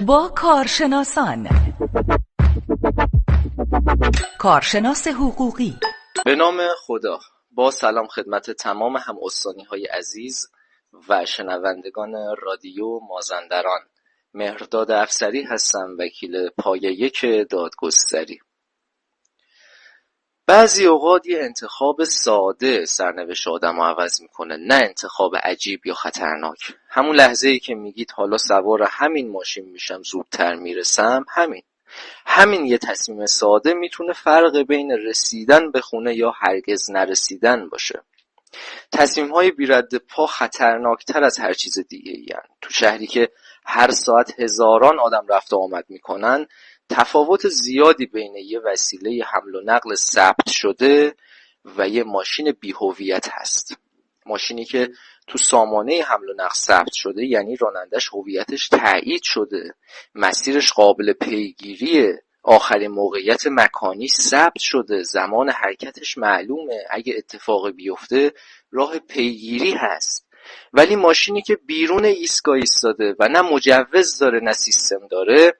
با کارشناسان. کارشناس حقوقی. به نام خدا. با سلام خدمت تمام هم استانی‌های عزیز و شنوندگان رادیو مازندران. مهرداد افسری هستم، وکیل پایه 1 دادگستری. بعضی اوقات یه انتخاب ساده سرنوشت آدمو عوض میکنه، نه انتخاب عجیب یا خطرناک. همون لحظه‌ای که میگید حالا سوار همین ماشین میشم زودتر میرسم، همین یه تصمیم ساده میتونه فرق بین رسیدن به خونه یا هرگز نرسیدن باشه. تصمیم‌های بی رد پا خطرناکتر از هر چیز دیگه این. تو شهری که هر ساعت هزاران آدم رفت و آمد میکنن، تفاوت زیادی بین یه وسیله حمل و نقل ثبت شده و یه ماشین بی‌هویت هست. ماشینی که تو سامانه حمل و نقل ثبت شده یعنی رانندش هویتش تایید شده، مسیرش قابل پیگیریه، آخرین موقعیت مکانی ثبت شده، زمان حرکتش معلومه، اگه اتفاق بیفته راه پیگیری هست. ولی ماشینی که بیرون ایستگاه ایستاده و نه مجوز داره نه سیستم داره،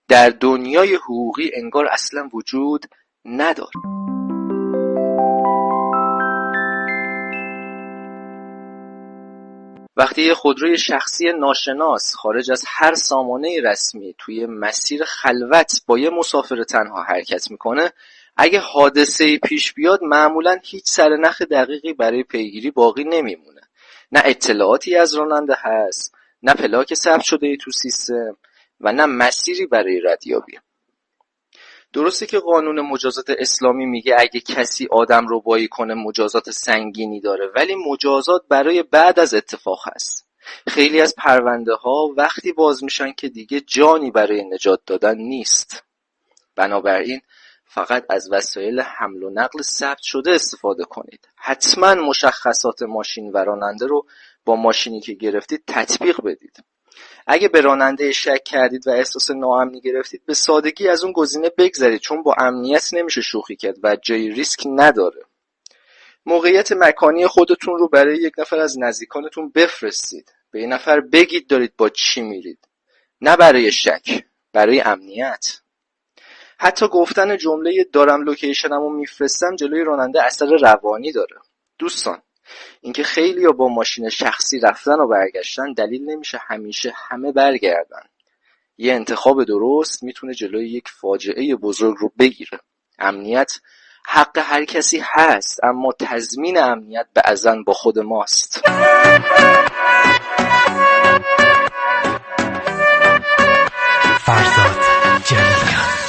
در دنیای حقوقی انگار اصلا وجود نداره. وقتی یه خودروی شخصی ناشناس خارج از هر سامانه رسمی توی مسیر خلوت با یه مسافر تنها حرکت میکنه، اگه حادثه‌ای پیش بیاد معمولاً هیچ سرنخ دقیقی برای پیگیری باقی نمیمونه. نه اطلاعاتی از راننده هست، نه پلاک ثبت شده تو سیستم و نه مسیری برای ردیابی. درسته که قانون مجازات اسلامی میگه اگه کسی آدم ربایی کنه مجازات سنگینی داره، ولی مجازات برای بعد از اتفاق هست. خیلی از پرونده ها وقتی باز میشن که دیگه جانی برای نجات دادن نیست. بنابراین فقط از وسایل حمل و نقل ثبت شده استفاده کنید. حتما مشخصات ماشین و راننده رو با ماشینی که گرفتید تطبیق بدید. اگه به راننده شک کردید و احساس ناامنی گرفتید، به سادگی از اون گزینه بگذرید، چون با امنیت نمیشه شوخی کرد و جای ریسک نداره. موقعیت مکانی خودتون رو برای یک نفر از نزدیکانتون بفرستید. به یه نفر بگید دارید با چی میرید. نه برای شک، برای امنیت. حتی گفتن جمله دارم لوکیشنمو میفرستم جلوی راننده اثر روانی داره. دوستان، اینکه خیلی‌ها با ماشین شخصی رفتن و برگشتن دلیل نمیشه همیشه همه برگردن. یه انتخاب درست میتونه جلوی یک فاجعه بزرگ رو بگیره. امنیت حق هر کسی هست، اما تضمین امنیت بعضاً با خود ماست. فرزاد جلیلی